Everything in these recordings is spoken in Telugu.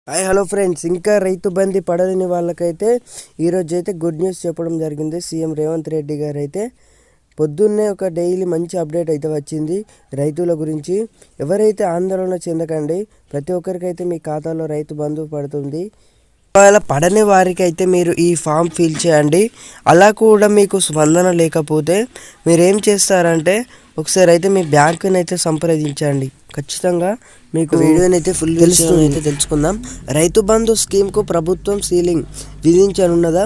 హలో ఫ్రెండ్స్, ఇంకా రైతు బంధు పడని వాళ్ళకైతే ఈరోజు అయితే గుడ్ న్యూస్ చెప్పడం జరిగింది. సీఎం రేవంత్ రెడ్డి గారు అయితే పొద్దున్నే ఒక డైలీ మంచి అప్డేట్ అయితే వచ్చింది రైతుల గురించి. ఎవరైతే ఆందోళన చెందకండి, ప్రతి ఒక్కరికైతే మీ ఖాతాలో రైతు బంధు పడుతుంది. ఒకవేళ పడని వారికి అయితే మీరు ఈ ఫామ్ ఫిల్ చేయండి. అలా కూడా మీకు స్పందన లేకపోతే మీరు ఏం చేస్తారంటే ఒకసారి అయితే మీ బ్యాంకుని అయితే సంప్రదించండి. ఖచ్చితంగా మీకు వీడియోని అయితే ఫుల్ అయితే తెలుసుకుందాం. రైతు బంధు స్కీమ్కు ప్రభుత్వం సీలింగ్ విధించనున్నదా?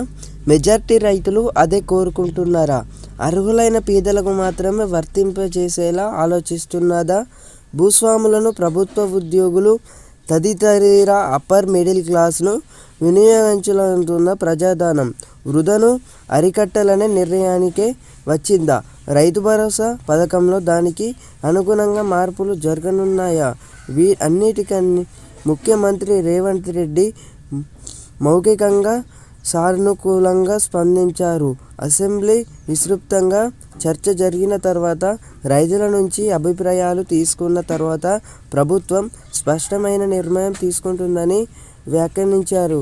మెజార్టీ రైతులు అదే కోరుకుంటున్నారా? అర్హులైన పేదలకు మాత్రమే వర్తింపజేసేలా ఆలోచిస్తున్నదా? భూస్వాములను, ప్రభుత్వ ఉద్యోగులు తదితర అప్పర్ మిడిల్ క్లాస్ను వినియోగించాలనుకున్న ప్రజాధనం వృధను అరికట్టాలనే నిర్ణయానికే వచ్చిందా? రైతు భరోసా పథకంలో దానికి అనుగుణంగా మార్పులు జరగనున్నాయా? అన్నిటికన్నా ముఖ్యమంత్రి రేవంత్ రెడ్డి మౌఖికంగా సానుకూలంగా స్పందించారు. అసెంబ్లీ విస్తృతంగా చర్చ జరిగిన తర్వాత, రైతుల నుంచి అభిప్రాయాలు తీసుకున్న తర్వాత ప్రభుత్వం స్పష్టమైన నిర్ణయం తీసుకుంటుందని వ్యాఖ్యానించారు.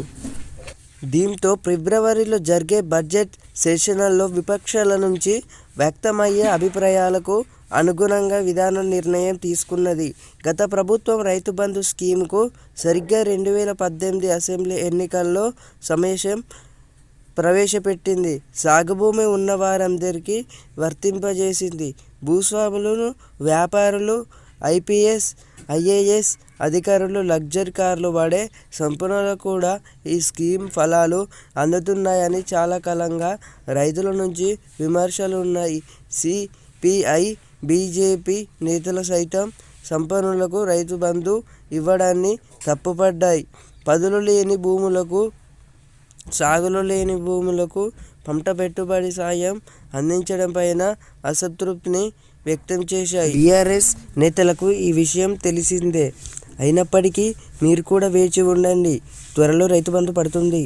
దీంతో ఫిబ్రవరిలో జరిగే బడ్జెట్ సెషన్లో విపక్షాల నుంచి వ్యక్తమయ్యే అభిప్రాయాలకు అనుగుణంగా విధాన నిర్ణయం తీసుకున్నది. గత ప్రభుత్వం రైతు బంధు స్కీమ్కు సరిగ్గా 2018 అసెంబ్లీ ఎన్నికల్లో సమస్య ప్రవేశపెట్టింది. సాగుభూమి ఉన్న వారందరికీ వర్తింపజేసింది. భూస్వాములను, వ్యాపారులు, ఐపీఎస్, ఐఏఎస్ అధికారులు, లగ్జరీ కార్లు వాడే సంపన్నులకు కూడా ఈ స్కీమ్ ఫలాలు అందుతున్నాయని చాలా కాలంగా రైతుల నుంచి విమర్శలు ఉన్నాయి. సిపిఐ, బీజేపీ నేతలు సైతం సంపన్నులకు రైతు బంధు ఇవ్వడాన్ని తప్పుపట్టాయి. పదులు లేని భూములకు, సాగులో లేని భూములకు పంట పెట్టుబడి సాయం అందించడంపైన అసంతృప్తిని వ్యక్తం చేశాయి. టీఆర్ఎస్ నేతలకు ఈ విషయం తెలిసిందే అయినప్పటికీ మీరు కూడా వేచి ఉండండి, త్వరలో రైతు బంధు పడుతుంది.